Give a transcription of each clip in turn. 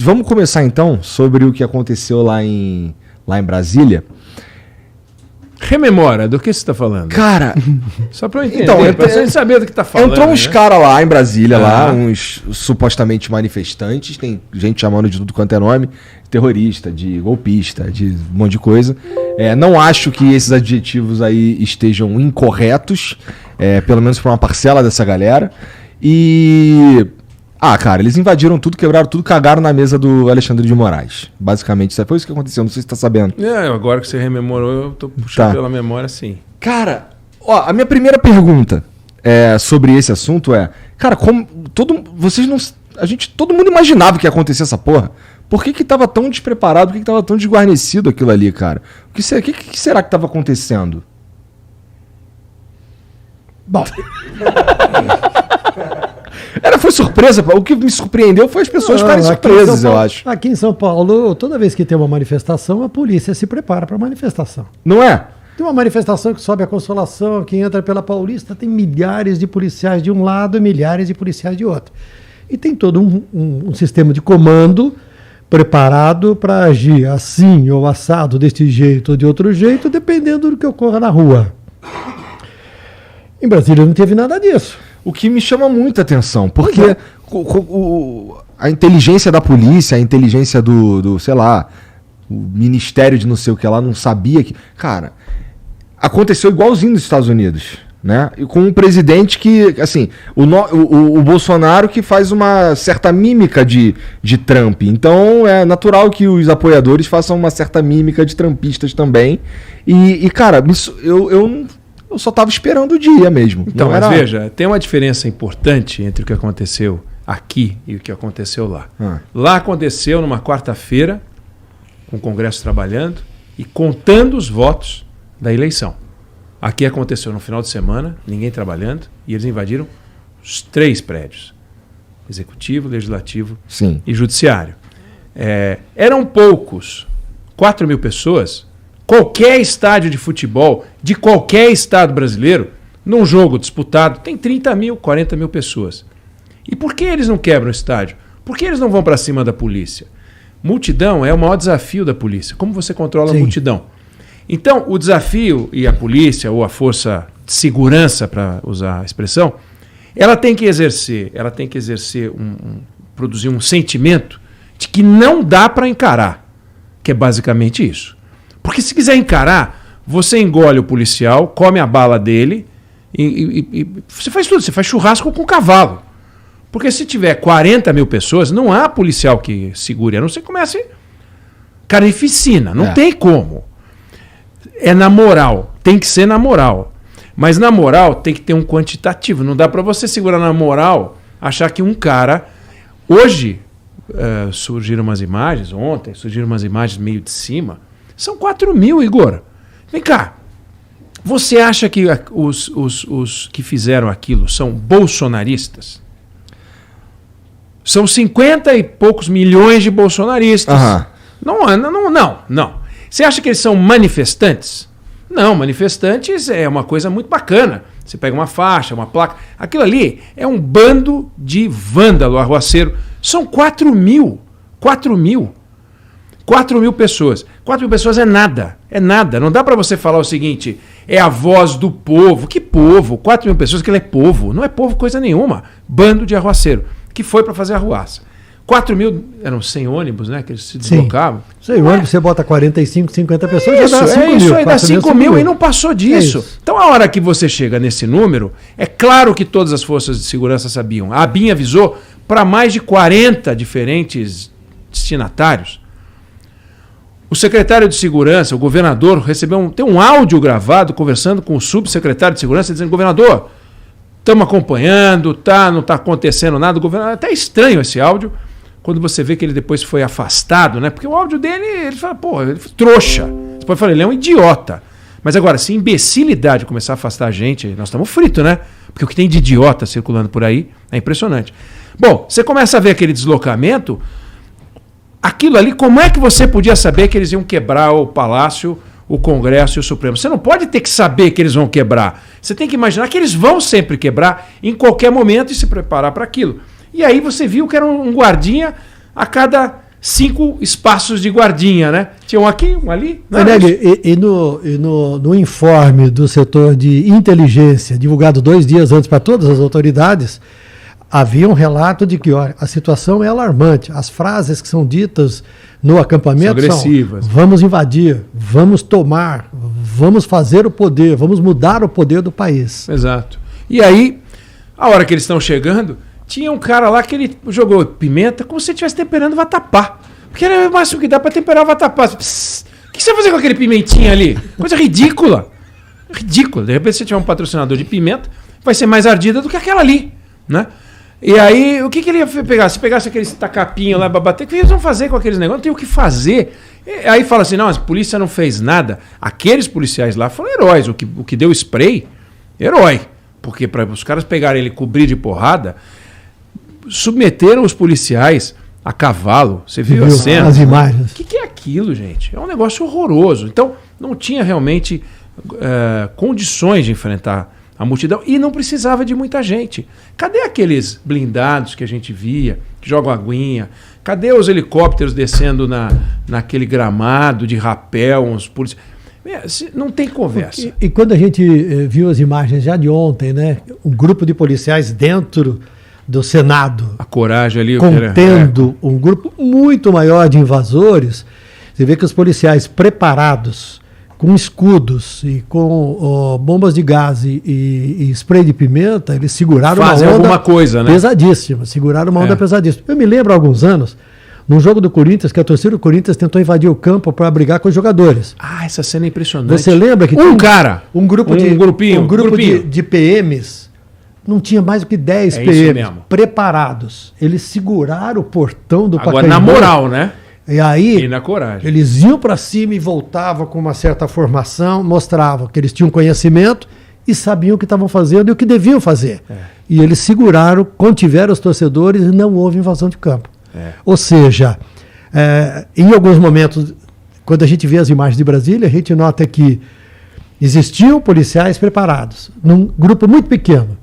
vamos começar então sobre o que aconteceu lá em Brasília. Rememora, do que você está falando? Cara, só para eu entender, então, pra gente saber do que está falando. Entrou uns caras lá em Brasília, Ah. uns supostamente manifestantes, tem gente chamando de tudo quanto é nome, terrorista, de golpista, de um monte de coisa. Não acho que esses adjetivos aí estejam incorretos, pelo menos para uma parcela dessa galera. E... cara, eles invadiram tudo, quebraram tudo, cagaram na mesa do Alexandre de Moraes. Basicamente, isso foi isso que aconteceu, não sei se você tá sabendo. Agora que você rememorou, eu tô puxando pela memória, sim. Cara, a minha primeira pergunta sobre esse assunto cara, como todo mundo imaginava que ia acontecer essa porra. Por que tava tão despreparado, por que tava tão desguarnecido aquilo ali, cara? O que será que tava acontecendo? Bom... Foi surpresa. O que me surpreendeu foi as pessoas ficarem surpresas, eu acho. Aqui em São Paulo, toda vez que tem uma manifestação, a polícia se prepara para a manifestação. Não é? Tem uma manifestação que sobe a Consolação, que entra pela Paulista, tem milhares de policiais de um lado e milhares de policiais de outro. E tem todo um sistema de comando preparado para agir assim ou assado, deste jeito ou de outro jeito, dependendo do que ocorra na rua. Em Brasília não teve nada disso. O que me chama muita atenção, porque a inteligência da polícia, a inteligência sei lá, o ministério de não sei o que lá, não sabia que... Cara, aconteceu igualzinho nos Estados Unidos, né? E com um presidente que, assim, o Bolsonaro que faz uma certa mímica de Trump. Então é natural que os apoiadores façam uma certa mímica de trumpistas também. E cara, eu só estava esperando o dia mesmo. Então, mas veja, tem uma diferença importante entre o que aconteceu aqui e o que aconteceu lá. Lá aconteceu numa quarta-feira, com o Congresso trabalhando e contando os votos da eleição. Aqui aconteceu no final de semana, ninguém trabalhando, e eles invadiram os 3 prédios. Executivo, Legislativo Sim. e Judiciário. Eram poucos, 4 mil pessoas. Qualquer estádio de futebol de qualquer estado brasileiro, num jogo disputado, tem 30 mil, 40 mil pessoas. E por que eles não quebram o estádio? Por que eles não vão para cima da polícia? Multidão é o maior desafio da polícia. Como você controla a multidão? Então, o desafio, e a polícia, ou a força de segurança, para usar a expressão, ela tem que exercer produzir um sentimento de que não dá para encarar, que é basicamente isso. Porque se quiser encarar, você engole o policial, come a bala dele e você faz tudo. Você faz churrasco com cavalo. Porque se tiver 40 mil pessoas, não há policial que segure. A não ser que comece carnificina. Não tem como. É na moral. Tem que ser na moral. Mas na moral tem que ter um quantitativo. Não dá para você segurar na moral, achar que um cara... Hoje surgiram umas imagens, ontem surgiram umas imagens meio de cima... São 4 mil, Igor. Vem cá. Você acha que os que fizeram aquilo são bolsonaristas? São 50 e poucos milhões de bolsonaristas. Não. Você acha que eles são manifestantes? Não, manifestantes é uma coisa muito bacana. Você pega uma faixa, uma placa. Aquilo ali é um bando de vândalo, arruaceiro. São 4 mil. 4 mil. 4 mil pessoas. 4 mil pessoas é nada. É nada. Não dá para você falar o seguinte, é a voz do povo. Que povo? 4 mil pessoas, que ele é povo. Não é povo coisa nenhuma. Bando de arruaceiro, que foi para fazer arruaça. 4 mil, eram 100 ônibus, né? Que eles se deslocavam. 100 ônibus, você bota 45, 50 pessoas, já dá 5 mil. Isso aí dá 5 mil e não passou disso. Então a hora que você chega nesse número, é claro que todas as forças de segurança sabiam. A ABIN avisou para mais de 40 diferentes destinatários. O secretário de Segurança, o governador, tem um áudio gravado conversando com o subsecretário de Segurança, dizendo, governador, estamos acompanhando, não está acontecendo nada. O governador, até estranho esse áudio, quando você vê que ele depois foi afastado, né? Porque o áudio dele, ele fala, ele foi trouxa. Você pode falar, ele é um idiota. Mas agora, se imbecilidade começar a afastar a gente, nós estamos fritos, né? Porque o que tem de idiota circulando por aí é impressionante. Bom, você começa a ver aquele deslocamento... Aquilo ali, como é que você podia saber que eles iam quebrar o Palácio, o Congresso e o Supremo? Você não pode ter que saber que eles vão quebrar. Você tem que imaginar que eles vão sempre quebrar em qualquer momento e se preparar para aquilo. E aí você viu que era um guardinha a cada 5 espaços de guardinha, né? Tinha um aqui, um ali. No informe do setor de inteligência, divulgado 2 dias antes para todas as autoridades, havia um relato de que, olha, a situação é alarmante. As frases que são ditas no acampamento são agressivas. Vamos invadir, vamos tomar, vamos fazer o poder, vamos mudar o poder do país. Exato. E aí, a hora que eles estão chegando, tinha um cara lá que ele jogou pimenta como se estivesse temperando vatapá. Porque era o máximo que dá para temperar vatapá. O que você vai fazer com aquele pimentinha ali? Coisa ridícula. Ridícula. De repente, se você tiver um patrocinador de pimenta, vai ser mais ardida do que aquela ali, né? E aí, o que ele ia pegar? Se pegasse aqueles tacapinhos lá para bater, o que eles vão fazer com aqueles negócios? Não tem o que fazer. E aí fala assim, não, a polícia não fez nada. Aqueles policiais lá foram heróis. O que deu spray, herói. Porque para os caras pegarem ele e cobrir de porrada, submeteram os policiais a cavalo. Você viu a cena? As imagens. O que é aquilo, gente? É um negócio horroroso. Então, não tinha realmente condições de enfrentar a multidão e não precisava de muita gente. Cadê aqueles blindados que a gente via, que jogam aguinha? Cadê os helicópteros descendo naquele gramado de rapel? Não tem conversa. E quando a gente viu as imagens já de ontem, né? Um grupo de policiais dentro do Senado. A coragem ali. Contendo um grupo muito maior de invasores. Você vê que os policiais preparados, com escudos e com bombas de gás e spray de pimenta, eles seguraram uma onda alguma coisa, né? Pesadíssima. Seguraram uma onda pesadíssima. Eu me lembro há alguns anos, num jogo do Corinthians, que a torcida do Corinthians tentou invadir o campo para brigar com os jogadores. Ah, essa cena é impressionante. Você lembra que um grupo de PMs, não tinha mais do que 10 PMs preparados. Eles seguraram o portão do Pacaembu. Agora, na moral, né? E aí, na coragem. Eles iam para cima e voltavam com uma certa formação, mostravam que eles tinham conhecimento e sabiam o que estavam fazendo e o que deviam fazer. E eles seguraram, contiveram os torcedores e não houve invasão de campo. Ou seja, em alguns momentos, quando a gente vê as imagens de Brasília, a gente nota que existiam policiais preparados, num grupo muito pequeno,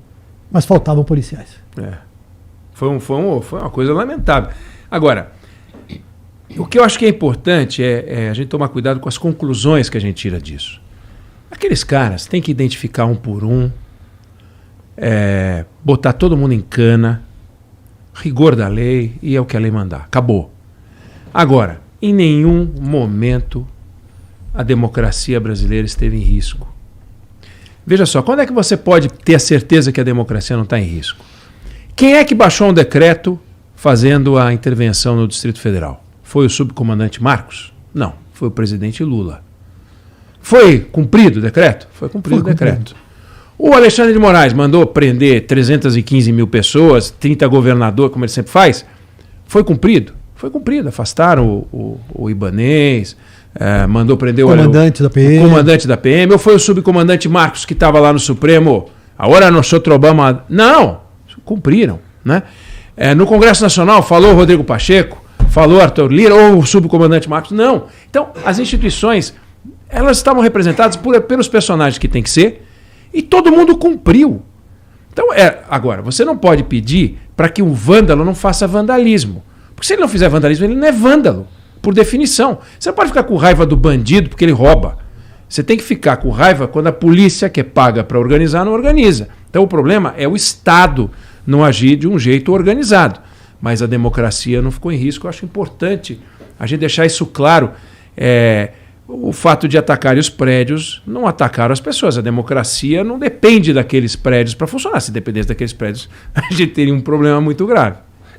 mas faltavam policiais. Foi uma coisa lamentável. Agora, o que eu acho que é importante é a gente tomar cuidado com as conclusões que a gente tira disso. Aqueles caras têm que identificar um por um, botar todo mundo em cana, rigor da lei, e é o que a lei mandar. Acabou. Agora, em nenhum momento a democracia brasileira esteve em risco. Veja só, quando é que você pode ter a certeza que a democracia não está em risco? Quem é que baixou um decreto fazendo a intervenção no Distrito Federal? Foi o subcomandante Marcos? Não, foi o presidente Lula. Foi cumprido o decreto? Foi cumprido o decreto. O Alexandre de Moraes mandou prender 315 mil pessoas, 30 governadores, como ele sempre faz. Foi cumprido? Foi cumprido. Afastaram o Ibanez, mandou prender o comandante da PM. Ou foi o subcomandante Marcos que estava lá no Supremo? Agora nós vamos... Não, cumpriram. Né? No Congresso Nacional falou o Rodrigo Pacheco, falou Arthur Lira ou o subcomandante Marcos? Não. Então, as instituições, elas estavam representadas pelos personagens que tem que ser e todo mundo cumpriu. Então, agora, você não pode pedir para que um vândalo não faça vandalismo. Porque se ele não fizer vandalismo, ele não é vândalo, por definição. Você não pode ficar com raiva do bandido porque ele rouba. Você tem que ficar com raiva quando a polícia, que é paga para organizar, não organiza. Então, o problema é o Estado não agir de um jeito organizado. Mas a democracia não ficou em risco. Eu acho importante a gente deixar isso claro. O fato de atacarem os prédios não atacaram as pessoas. A democracia não depende daqueles prédios para funcionar. Se dependesse daqueles prédios, a gente teria um problema muito grave.